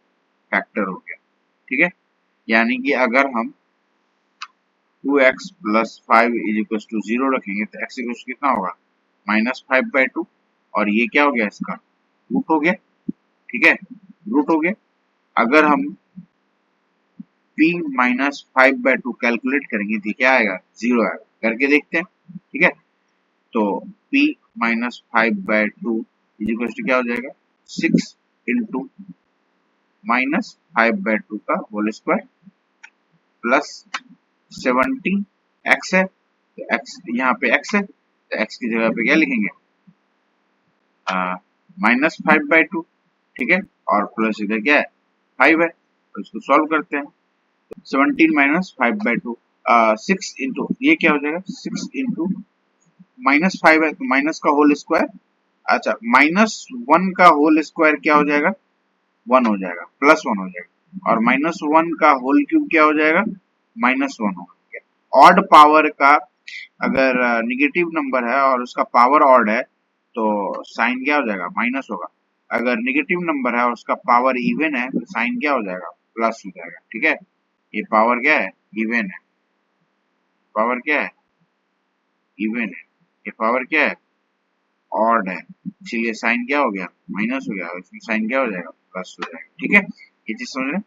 फैक्टर हो गया, ठीक है। यानी कि अगर हम 2x plus 5 is equal to 0 रखेंगे तो x इक्वल कितना होगा -5/2, और ये क्या हो गया इसका रूट हो गया, ठीक है, रूट हो गया। अगर हम p माइनस 5/2 कैलकुलेट करेंगे तो क्या आएगा, 0 आएगा। करके देखते हैं, ठीक है। तो p minus 5/2 is equal to क्या हो जाएगा, 6 इंटू माइनस 5/2 का होल स्क्वायर प्लस 17 x है, तो x यहाँ पे x है, तो x की जगह पे क्या लिखेंगे, -5/2, ठीक है। और प्लस इधर क्या है, 5 है, तो इसको सॉल्व करते हैं। 17 माइनस 5/2, 6 इंटू ये क्या हो जाएगा, 6 इंटू -5 है तो माइनस का होल स्क्वायर, अच्छा -1 का होल स्क्वायर क्या हो जाएगा, 1 हो जाएगा, +1 हो जाएगा। और -1 का होल क्यूब क्या हो जाएगा, -1 हो जाएगा। ऑड पावर का अगर निगेटिव नंबर है और उसका पावर ऑड है तो साइन क्या हो जाएगा, माइनस होगा। अगर निगेटिव नंबर है और उसका पावर इवन है तो साइन क्या हो जाएगा, प्लस हो जाएगा, ठीक है। ये पावर क्या है, इवन है, पावर क्या है, इवन है। ये पावर क्या है, ऑड है, इसलिए साइन क्या हो गया, माइनस हो गया, इसमें साइन क्या हो जाएगा, प्लस हो जाएगा, ठीक है। ये चीज समझ रहे हैं?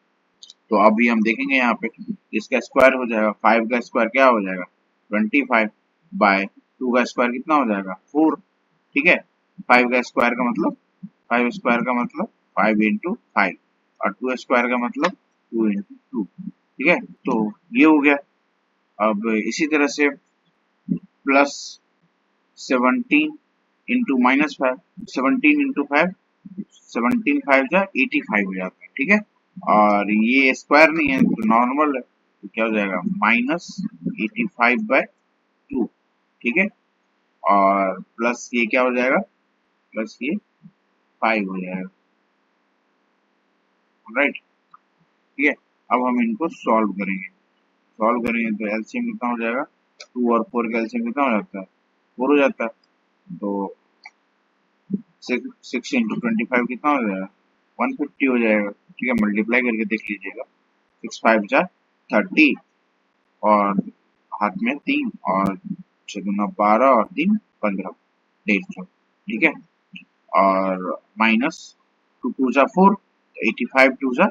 तो अभी हम देखेंगे यहाँ पे इसका स्क्वायर हो जाएगा, 5 का स्क्वायर क्या हो जाएगा, 25 बाय 2 का स्क्वायर कितना हो जाएगा, 4, ठीक है। 5 का स्क्वायर का मतलब 5 स्क्वायर का मतलब 5 इंटू 5 और 2 स्क्वायर का मतलब 2 इंटू 2, ठीक है। तो ये हो गया। अब इसी तरह से प्लस 17 इंटू -5, 17 इंटू 5, 17 5 जा 85 हो जाता है, ठीक है। और ये स्क्वायर नहीं है तो नॉर्मल है, तो क्या हो जाएगा, -85/2, ठीक है। और प्लस ये क्या हो जाएगा, प्लस ये 5 हो जाएगा, राइट, ठीक है। अब हम इनको सॉल्व करेंगे, सॉल्व करेंगे तो एलसीएम कितना हो जाएगा, 2 और 4 का एलसीएम कितना हो जाता है, 4 हो जाता है। तो 6 इंटू 25 कितना हो जाएगा, 150 हो जाएगा, ठीक है। मल्टीप्लाई करके देख लीजिएगा, 6 5 जा 30 और हाथ में 3 और 6 दूना 12 और 3 15, 150, ठीक है। और माइनस 2 2 जा 4, 85 2 जा,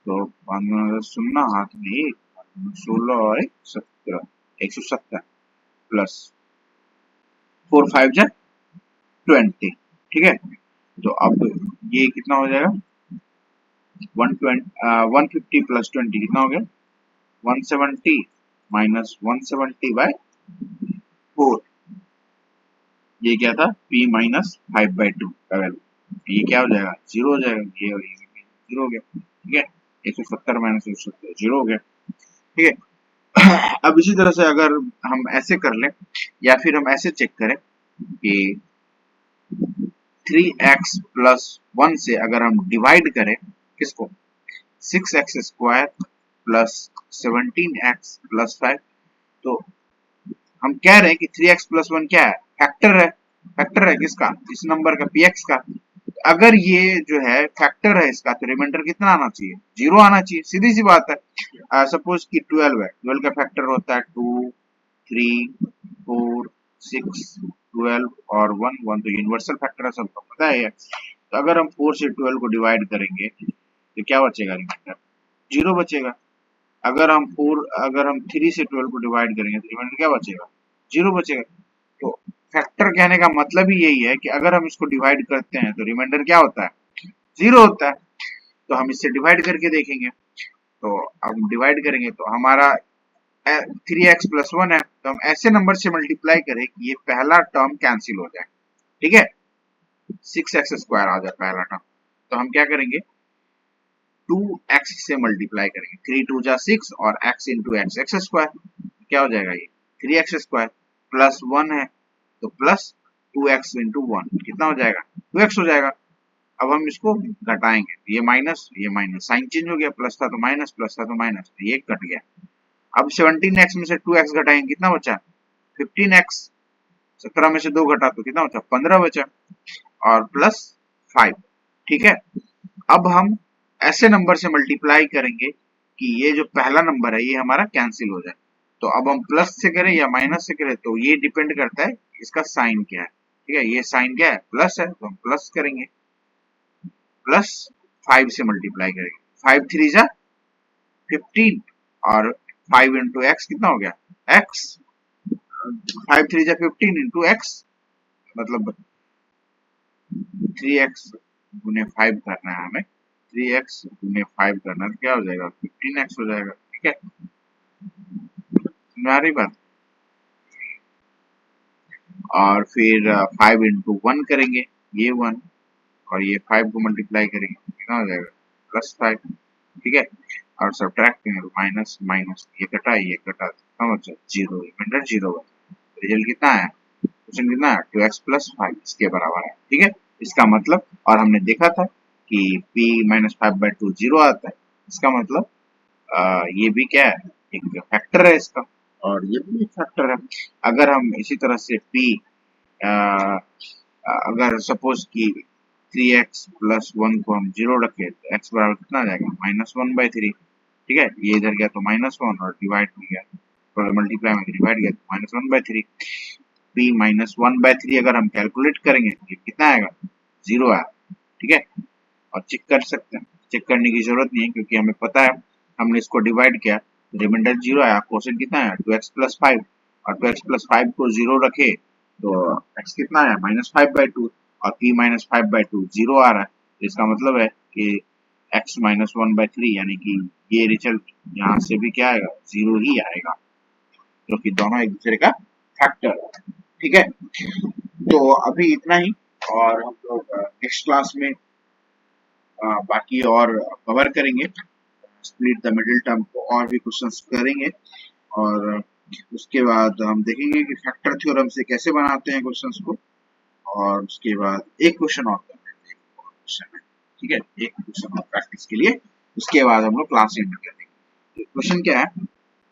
तो 5 हाथ में 1, 16 और 1 17, 170 प्लस 4 5 जा 20, ठीक है। तो अब ये कितना हो जाएगा, 150 प्लस 20 कितना हो गया, 170 माइनस 170/4, ये क्या था, p माइनस 5/2 का वैल्यू, ये क्या हो जाएगा, 0 हो जाएगा, ये और ये 0 हो गया, ठीक है। 170 माइनस 170 0 हो गया, ठीक है। अब इसी तरह से अगर हम ऐसे कर लें या फिर हम ऐसे चेक करें कि 3x प्लस 1 से अगर हम डिवाइड करें किसको, 6x square plus 17x plus 5, तो हम कह रहे हैं कि 3x प्लस 1 क्या है, फैक्टर है, फैक्टर है किसका, इस नंबर का, px का। अगर ये जो है फैक्टर है इसका तो रिमाइंडर कितना आना चाहिए, 0 आना चाहिए, सीधी सी बात है। सपोज कि 12 है, 12 का फैक्टर होता है 2 3 4 6 12 और 1 1, तो यूनिवर्सल फैक्टर है, सबको पता है। तो अगर हम 4 से 12 को डिवाइड करेंगे तो क्या बचेगा, रिमाइंडर 0 बचेगा। अगर हम 3 से 12 को डिवाइड करेंगे तो रिमाइंडर क्या बचेगा, 0 बचेगा। तो फैक्टर कहने का मतलब ही यही है कि अगर हम इसको डिवाइड करते हैं तो रिमाइंडर क्या होता है, 0 होता है। तो हम इससे डिवाइड करके देखेंगे, तो हम डिवाइड करेंगे तो हमारा 3x प्लस 1 है, तो हम ऐसे नंबर से मल्टीप्लाई करें कि ये पहला टर्म कैंसिल हो जाए, ठीक है, 6x स्क्वायर आ जाए पहला टर्म। तो हम क्या करेंगे, 2x से मल्टीप्लाई करेंगे, 3 2 जा 6 और x into x, x square, क्या हो जाएगा ये 3x स्क्वायर प्लस 1 है तो प्लस 2x इंटू 1 कितना हो जाएगा, 2x हो जाएगा। अब हम इसको घटाएंगे, ये माइनस साइन चेंज हो गया, प्लस था तो माइनस, प्लस था तो माइनस, तो ये कट गया। अब 17x में से 2x घटाएंगे, कितना बचा, 15x, 17 में से 2 घटा तो कितना बचा, 15 बचा, और प्लस 5, ठीक है। अब हम ऐसे नंबर से मल्टीप्लाई करेंगे कि ये जो पहला नंबर है ये हमारा कैंसिल हो जाए। तो अब हम प्लस से करें या माइनस से करें तो ये डिपेंड करता है इसका साइन क्या है, ठीक है। ये साइन क्या है, प्लस है, तो हम प्लस करेंगे, प्लस 5 से मल्टीप्लाई करेंगे, 5 3 जा 15 और 5 इंटू एक्स कितना हो गया एक्स, 5 3 जा 15 इंटू एक्स, मतलब 3x गुने 5 करना है हमें, 3x गुने 5 करना है तो क्या हो जाएगा 15x हो जाएगा। ठीक है, समझ आ रही बात। और फिर 5 इंटू 1 करेंगे, ये 1 और ये 5 को मल्टीप्लाई करेंगे कितना हो जाएगा +5। ठीक है, और सब्ट्रैक्ट करेंगे तो माइनस माइनस, ये कटा कितना बचा जीरो, रिमाइंडर जीरो बचा। रिजल्ट कितना है, क्वेश्चन कितना है 2x प्लस 5 इसके बराबर है। ठीक है, इसका मतलब, और हमने देखा था कि p माइनस 5/2 जीरो आता है, इसका मतलब ये भी क्या है एक फैक्टर है इसका, और ये भी एक फैक्टर है। अगर हम इसी तरह से p अगर सपोज कि 3x प्लस 1 को हम जीरो रखें तो x बराबर कितना आ जाएगा -1/3। ठीक है, ये इधर गया तो -1 और डिवाइड में गया, तो मल्टीप्लाई में डिवाइड गया तो -1/3। p -1/3 अगर हम कैलकुलेट करेंगे तो ये कितना आएगा जीरो आएगा। ठीक है, और चेक कर सकते हैं, चेक करने की जरूरत नहीं है क्योंकि हमें पता है हमने इसको डिवाइड किया, रिमाइंडर जीरो आया, क्वोशिएंट कितना है 2x प्लस 5, और 2x प्लस 5 को जीरो रखे तो x कितना है -5/2, और p -5/2 जीरो आ रहा है, तो इसका मतलब है कि x -1/3 यानी कि ये रिजल्ट यहाँ से भी क्या आएगा जीरो ही आएगा, क्योंकि दोनों एक दूसरे का फैक्टर है। ठीक है, तो अभी इतना ही, और हम लोग नेक्स्ट क्लास में बाकी और कवर करेंगे, स्प्लिट द मिडिल टर्म को और भी क्वेश्चंस करेंगे, और उसके बाद हम देखेंगे कि फैक्टर थ्योरम से कैसे बनाते हैं क्वेश्चंस को, और उसके बाद एक क्वेश्चन और करेंगे, क्वेश्चन है ठीक है, एक क्वेश्चन और प्रैक्टिस के लिए, उसके बाद हम लोग क्लास एंड कर देंगे। क्वेश्चन क्या है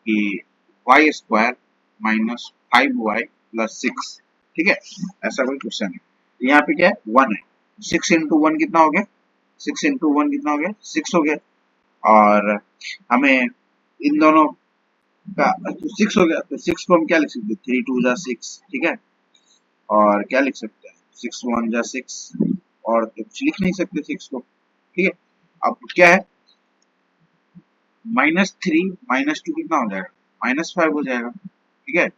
कि Y square minus 5y plus 6, ठीक है, ऐसा कोई क्वेश्चन है। यहाँ पे क्या है 1 है, 6 इंटू 1 कितना हो गया, 6 इंटू 1 कितना हो गया 6 हो गया, और हमें इन दोनों का 6 हो गया, तो 6 को हम क्या लिख सकते हैं 3 2 जा 6, ठीक है, और क्या लिख सकते हैं 6 1 जा 6, और तो कुछ लिख नहीं सकते 6 को। ठीक है, अब क्या है -3 -2 कितना हो जाएगा -5 हो जाएगा। ठीक है,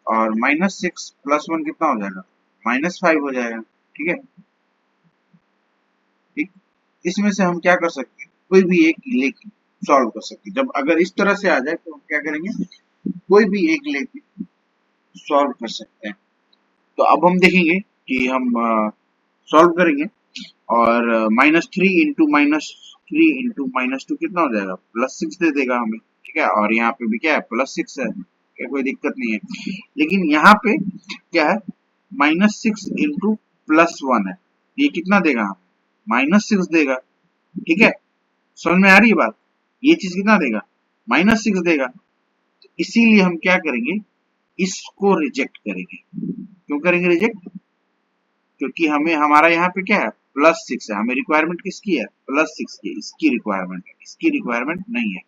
और -6 प्लस 1 कितना हो जाएगा -5 हो जाएगा। ठीक है, ठीक, इसमें से हम क्या कर सकते हैं कोई भी एक लेके सॉल्व कर सकते हैं। जब अगर इस तरह से आ जाए तो हम क्या करेंगे कोई भी एक लेके सॉल्व कर सकते हैं। तो अब हम देखेंगे कि हम सॉल्व करेंगे, और -3 इंटू -3 इंटू -2 कितना हो जाएगा +6 दे देगा हमें। ठीक है, और यहाँ पे भी क्या है +6 है, क्या कोई दिक्कत नहीं है, लेकिन यहाँ पे क्या है -6 इंटू +1 है, ये कितना देगा हमें -6 देगा। ठीक है, समझ में आ रही है बात, ये चीज कितना देगा -6 देगा, तो इसीलिए हम क्या करेंगे इसको रिजेक्ट करेंगे। क्यों करेंगे रिजेक्ट, क्योंकि हमें हमारा यहाँ पे क्या है +6 है, हमें रिक्वायरमेंट किसकी है +6 की, इसकी रिक्वायरमेंट है, इसकी रिक्वायरमेंट नहीं है,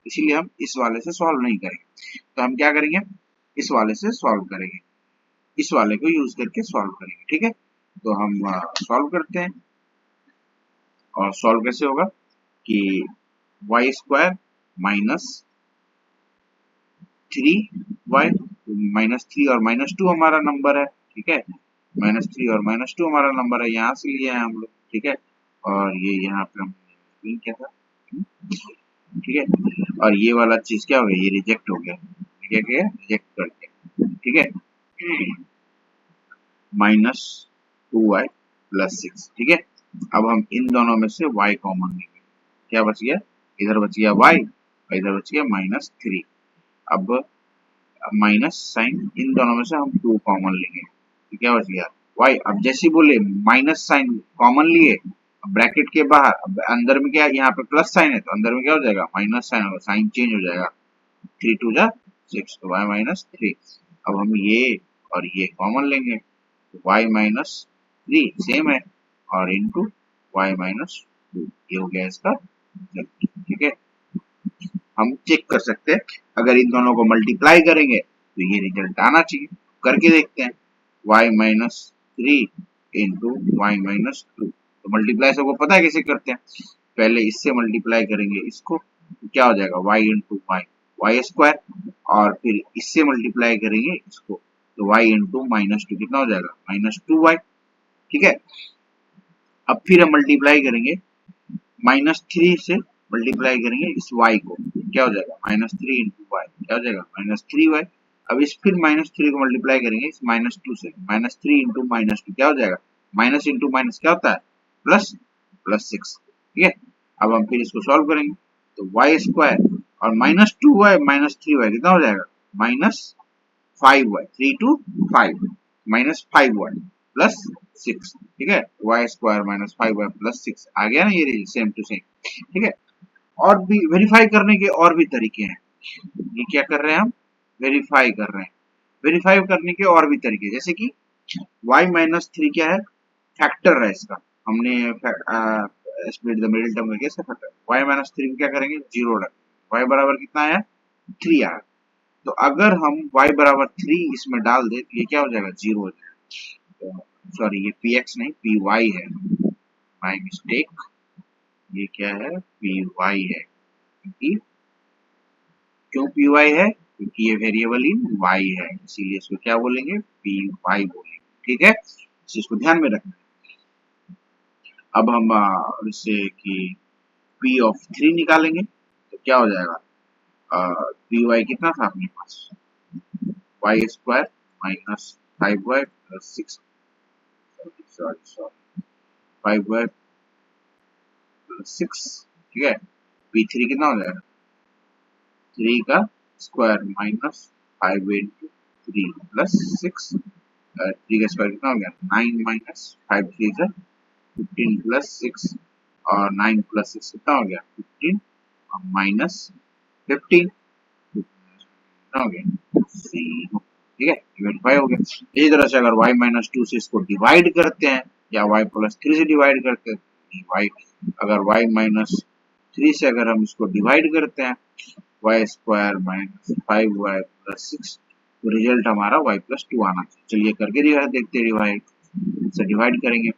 इसीलिए हम इस वाले से सॉल्व नहीं करेंगे। तो हम क्या करेंगे इस वाले से सॉल्व करेंगे, इस वाले को यूज करके सॉल्व करेंगे। ठीक है, तो हम सॉल्व करते हैं, और सॉल्व कैसे होगा कि वाई स्क्वायर -3y, -3 और -2 हमारा नंबर है। ठीक है, -3 और -2 हमारा नंबर है, यहाँ से लिए हैं हम लोग। ठीक है, और ये यहाँ पे हम क्या था, ठीक है, और ये वाला चीज क्या हो गया ये रिजेक्ट हो गया, क्या किया रिजेक्ट कर दिया। ठीक है, -2y + 6। ठीक है, अब हम इन दोनों में से y कॉमन लेंगे, क्या बच गया इधर बच गया y और इधर बच गया -3। अब माइनस साइन इन दोनों में से हम 2 कॉमन लेंगे, तो क्या बच गया y। अब जैसे बोले माइनस साइन कॉमन लिए, ब्रैकेट के बाहर, अब अंदर में क्या यहाँ पे प्लस साइन है तो अंदर में क्या हो जाएगा माइनस साइन होगा, साइन चेंज हो जाएगा, 3 2 जा 6 तो y -3। अब हम ये और ये कॉमन लेंगे तो y -3 सेम है, और इंटू y -2, ये हो गया इसका। ठीक है, हम चेक कर सकते हैं अगर इन दोनों को मल्टीप्लाई करेंगे तो ये रिजल्ट आना चाहिए, करके देखते हैं y -3 इंटू y -2। तो मल्टीप्लाई सबको पता है कैसे करते हैं, पहले इससे मल्टीप्लाई करेंगे इसको, तो क्या हो जाएगा y into y, y square, और फिर इससे मल्टीप्लाई करेंगे इसको, तो y इंटू -2 कितना हो जाएगा -2y। ठीक है, अब फिर हम मल्टीप्लाई करेंगे -3 से, मल्टीप्लाई करेंगे इस y को, क्या हो जाएगा -3 इंटू वाई, क्या हो जाएगा -3y। अब इस फिर -3 को मल्टीप्लाई करेंगे इस -2 से, -3 इंटू -2 क्या हो जाएगा, माइनस इंटू माइनस क्या होता है प्लस, +6। ठीक है, अब हम फिर इसको सॉल्व करेंगे, तो वाई स्क्वायर और -2y -3y कितना हो जाएगा -5y, 3 to 5 -5y प्लस 6। ठीक है, वाई स्क्वायर -5y प्लस 6 आ गया ना, ये सेम टू सेम। ठीक है, और भी वेरीफाई करने के और भी तरीके हैं। ये क्या कर रहे हैं हम, वेरीफाई कर रहे हैं। वेरीफाई करने के और भी तरीके, जैसे कि y-3 क्या है, फैक्टर है इसका, हमने स्प्लिट द मिडिल टर्म करके इसका फैक्टर, y-3 को क्या करेंगे, 0 रख, y बराबर कितना आया 3 आया। तो अगर हम y बराबर 3 इसमें डाल दे तो ये क्या हो जाएगा 0 हो जाएगा। सॉरी, ये px नहीं py है, माय मिस्टेक, ये क्या है py है, क्योंकि क्यों py है, क्योंकि ये वेरिएबल इन y है, इसीलिए इसको क्या बोलेंगे py बोलेंगे। ठीक है, इस चीज को ध्यान में रखना। अब हम इससे कि p ऑफ 3 निकालेंगे तो क्या हो जाएगा, py कितना था अपने पास, y square -5y plus 6, sorry 5y plus 6। ठीक है, p3 कितना हो जाएगा, 3 का स्क्वायर -5 इंटू 3 प्लस 6, 3 का स्क्वायर कितना हो गया 9 -5 3 जा 15 प्लस 6, और 9 प्लस 6 कितना हो गया 15 और -15 कितना हो गया 0। ठीक है, वेरीफाई हो गया। इसी तरह से अगर y-2 से इसको डिवाइड करते हैं या y+3 से डिवाइड करते हैं, y अगर y-3 से अगर हम इसको डिवाइड करते हैं वाई स्क्वायर -5y प्लस 6, तो रिजल्ट हमारा y+2 आना चाहिए। चलिए करके देखते हैं, डिवाइड से डिवाइड करेंगे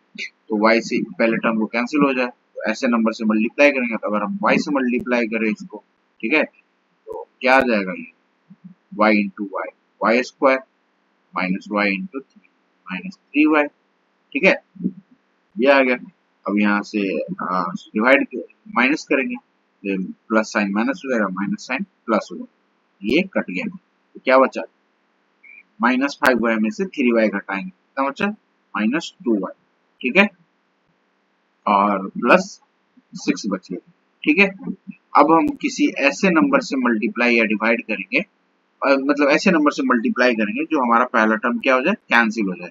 तो y से पहले टर्म को कैंसिल हो जाए, तो ऐसे नंबर से मल्टीप्लाई करेंगे, तो अगर हम y से मल्टीप्लाई करें इसको, ठीक है, तो क्या आ जाएगा ये y into y, y square minus y into 3 ठीक है, ये आ गया। अब यहाँ से डिवाइड माइनस करेंगे, प्लस साइन माइनस हो जाएगा, माइनस साइन प्लस हो जाएगा, ये कट गया। तो क्या बचा, -5y में से 3y घटाएंगे, कितना बचा -2y। ठीक है, और प्लस 6 बचे। ठीक है, अब हम किसी ऐसे नंबर से मल्टीप्लाई या डिवाइड करेंगे, मतलब ऐसे नंबर से मल्टीप्लाई करेंगे जो हमारा पहला टर्म क्या हो जाए कैंसिल हो जाए।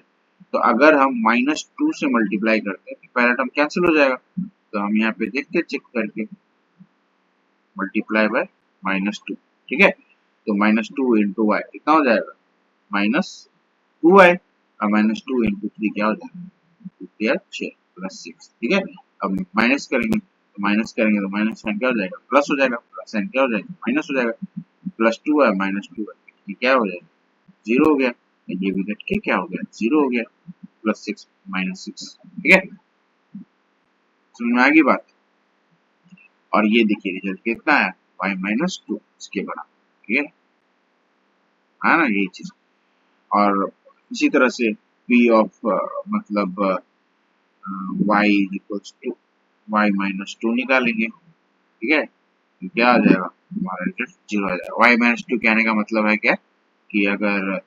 तो अगर हम -2 से मल्टीप्लाई करते हैं तो पहला टर्म कैंसिल हो जाएगा, तो हम यहाँ पे देखते चेक करके, मल्टीप्लाई बाय -2। ठीक है, तो -2 इंटू वाई कितना हो जाएगा -2y, और -2 इंटू 3 क्या हो जाएगा 6 प्लस 6। ठीक है, अब माइनस करेंगे, तो माइनस करेंगे तो माइनस साइन क्या हो जाएगा प्लस हो जाएगा, प्लस साइन क्या हो जाएगा माइनस हो जाएगा, +2 है -2 है, ये क्या हो जाएगा 0 हो गया, ये भी घट के क्या हो गया 0 हो गया, +6 -6। ठीक है, समझ में आ गई बात। और ये देखिए रिजल्ट कितना है y-2 इसके बराबर। ठीक है ना, यही चीज। और इसी तरह से p ऑफ मतलब y इक्वल्स टू y-2 निकालेंगे। ठीक है, तो क्या आ जाएगा हमारा रिजल्ट 0 आ जाएगा। y-2 कहने का मतलब है क्या, कि अगर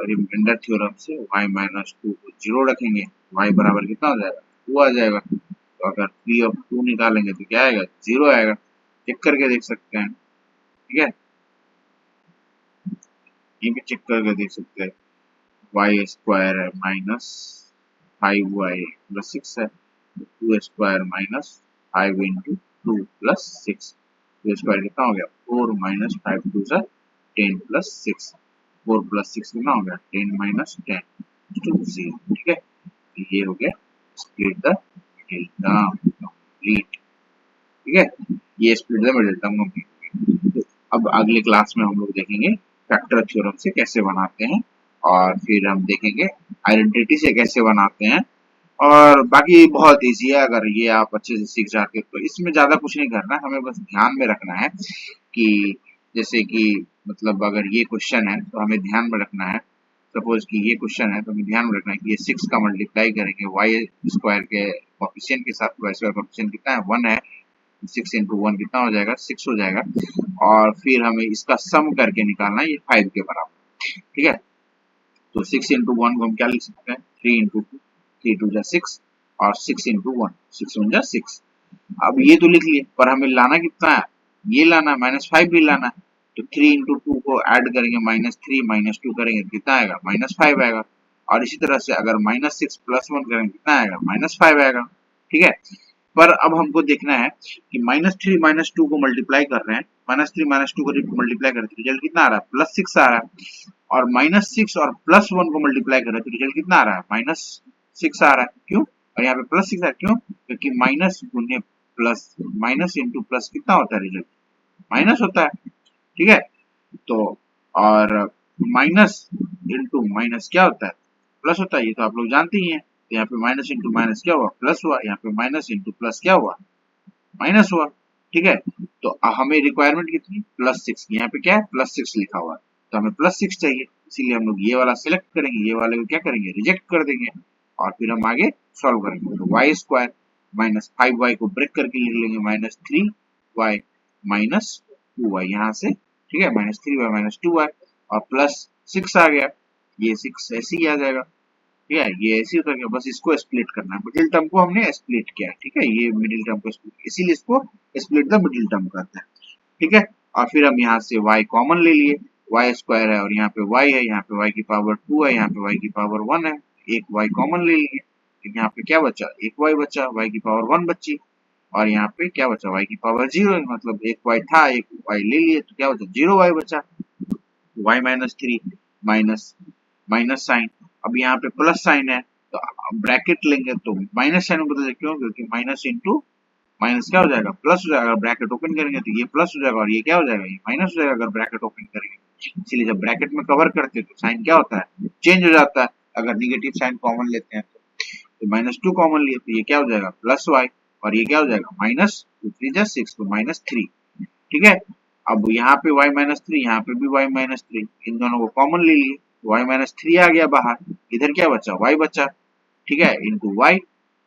रिमाइंडर थ्योरम से y-2 को 0 रखेंगे, y बराबर कितना हो जाएगा 2 आ जाएगा। तो अगर p ऑफ 2 निकालेंगे तो क्या आएगा 0 आएगा, चेक करके देख सकते हैं। ठीक है, ये भी चेक करके देख सकते हैं, y स्क्वायर है -5y प्लस 6 है, 2 स्क्वायर -5 इंटू 2 प्लस 6, 2 स्क्वायर कितना हो गया 4 -5 2 से 10 प्लस 6, 4 प्लस 6 कितना हो गया 10 -10 टू 0। ठीक है, तो ये हो गया split the middle term complete. ठीक है, ये split the middle term complete. तो अब अगले क्लास में हम लोग देखेंगे फैक्टर थ्योरम से कैसे बनाते हैं, और फिर हम देखेंगे आइडेंटिटी से कैसे बनाते हैं, और बाकी बहुत इजी है, अगर ये आप अच्छे से सीख जाते हो तो इसमें ज्यादा कुछ नहीं करना है, हमें बस ध्यान में रखना है कि जैसे कि मतलब अगर ये क्वेश्चन है तो हमें ध्यान में रखना है, सपोज कि ये क्वेश्चन है तो हमें ध्यान में रखना है कि ये 6 का मल्टीप्लाई करेंगे वाई स्क्वायर के कोफिशिएंट के साथ, वाई स्क्वायर कोफिशिएंट कितना है 1 है, 6 इंटू 1 कितना हो जाएगा 6 हो जाएगा, और फिर हमें इसका सम करके निकालना है ये 5 के बराबर, ठीक है। तो 6 इंटू 1 को हम क्या लिख सकते हैं 3 इंटू 2, 3 टू जा 6 और 6 इंटू 1, 6 1 जा 6। अब ये तो लिख लिए, पर हमें लाना कितना है, ये लाना -5 भी लाना है, तो 3 इंटू 2 को ऐड करेंगे -3 -2 करेंगे तो कितना आएगा -5 आएगा, और इसी तरह से अगर -6 प्लस 1 करेंगे कितना आएगा -5 आएगा, ठीक है। पर अब हमको देखना है कि -3 -2 को मल्टीप्लाई कर रहे हैं, -3 -2 को मल्टीप्लाई कर रहे हैं तो रिजल्ट कितना आ रहा है +6 आ रहा है, और -6 और +1 को मल्टीप्लाई कर रहे हैं तो रिजल्ट कितना आ रहा है -6 आ रहा है, क्यों, और यहाँ पे +6 आ रहा है क्यों, क्योंकि माइनस गुने प्लस, माइनस इंटू प्लस कितना होता है रिजल्ट माइनस होता है, ठीक है। तो और माइनस इंटू माइनस क्या होता है प्लस होता है, ये तो आप लोग जानते ही हैं, तो यहाँ पे माइनस इंटू माइनस क्या हुआ प्लस हुआ, यहाँ पे माइनस इंटू प्लस क्या हुआ माइनस हुआ, ठीक है। तो हमें रिक्वायरमेंट कितनी +6 की, यहाँ पे क्या है +6 लिखा हुआ है, तो हमें +6 चाहिए, इसीलिए हम लोग ये वाला सिलेक्ट करेंगे, ये वाले को क्या करेंगे रिजेक्ट कर देंगे, और फिर हम आगे सॉल्व करेंगे। तो वाई स्क्वायर -5y को ब्रेक करके लिख लेंगे -3y -2y यहाँ से, ठीक है, -3y -2y और +6 आ गया, ये 6 ऐसे ही आ जाएगा, ठीक है, ये ऐसे उतर गया, बस इसको स्प्लिट करना है, मिडिल टर्म को हमने स्प्लिट किया, ठीक है, ये मिडिल टर्म को स्प्लिट, इसीलिए इसको स्प्लिट द मिडिल टर्म कहते हैं, ठीक है। और फिर हम यहाँ से y कॉमन ले लिए, y स्क्वायर है और यहाँ पे y है, यहाँ पे y की पावर 2 है, यहाँ पे y की पावर 1 है, एक y कॉमन ले लिए, तो यहाँ पे क्या बचा एक y बचा, y की पावर 1 बची, और यहाँ पे क्या बचा y की पावर 0, मतलब एक y था एक y ले लिए तो क्या बचा 0y बचा, y -3 माइनस माइनस साइन, अब यहाँ पे प्लस साइन है तो ब्रैकेट लेंगे तो माइनस साइन बदल जाएगा, क्यों, क्योंकि माइनस इंटू माइनस क्या हो जाएगा प्लस हो जाएगा, अगर ब्रैकेट ओपन करेंगे तो ये प्लस हो जाएगा और ये क्या हो जाएगा ये माइनस हो जाएगा अगर ब्रैकेट ओपन करेंगे, इसीलिए जब ब्रैकेट में कवर करते हैं तो साइन क्या होता है चेंज हो जाता है, अगर निगेटिव साइन कॉमन लेते हैं तो -2 कॉमन लिए तो ये क्या हो जाएगा +y, और ये क्या हो जाएगा -2 3 6 तो -3, ठीक है। अब यहाँ पे y -3, यहाँ पे भी y -3, इन दोनों को कॉमन ले लिए, y -3 आ गया बाहर, इधर क्या बचा y बचा, ठीक है, इंटू y,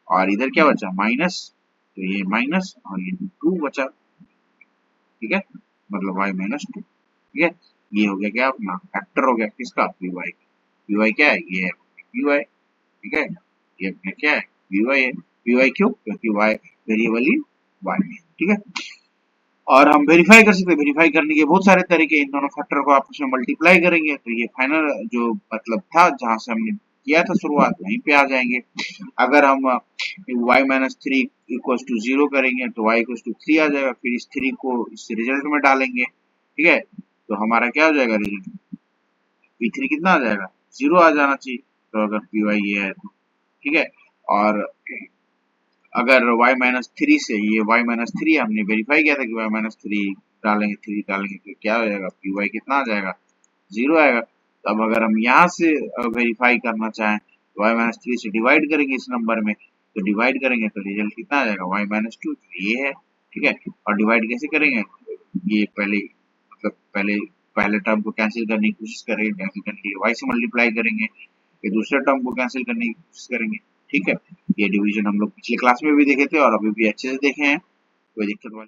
और इधर क्या बचा माइनस, तो ये माइनस और ये 2 बचा, ठीक है, मतलब y -2, ठीक है। ये हो गया क्या अपना फैक्टर हो गया किसका py, py क्या है ये है py, ठीक है, ये अपना क्या है py है, py क्यों, क्योंकि y वेरिएबल ही y है, ठीक है। और हम वेरीफाई कर सकते हैं, वेरीफाई करने के बहुत सारे तरीके, इन दोनों फैक्टर को आपस में मल्टीप्लाई करेंगे तो ये फाइनल जो मतलब था जहां से हमने किया था शुरुआत वहीं पे आ जाएंगे। अगर हम y -3 इक्वल टू 0 करेंगे तो y इक्वल टू 3 आ जाएगा, फिर इस 3 को इस रिजल्ट में डालेंगे, ठीक है, तो हमारा क्या हो जाएगा रिजल्ट p3 कितना आ जाएगा 0 आ जाना चाहिए, तो अगर py ये है तो, ठीक है। और अगर y -3 से ये y -3 हमने वेरीफाई किया था कि y -3 डालेंगे 3 डालेंगे तो क्या हो जाएगा py कितना आ जाएगा 0 आएगा। तो अब अगर हम यहाँ से वेरीफाई करना चाहें तो y -3 से डिवाइड करेंगे इस नंबर में, तो डिवाइड करेंगे तो रिजल्ट कितना आ जाएगा y -2, ये है, ठीक है। और डिवाइड कैसे करेंगे, ये पहले मतलब पहले टर्म को कैंसिल करने की कोशिश करेंगे, कैंसिल करने के लिए y से मल्टीप्लाई करेंगे, फिर दूसरे टर्म को कैंसिल करने की कोशिश करेंगे, ठीक है। ये डिवीजन हम लोग पिछले क्लास में भी देखे थे और अभी भी अच्छे से देखे हैं, कोई दिक्कत वाली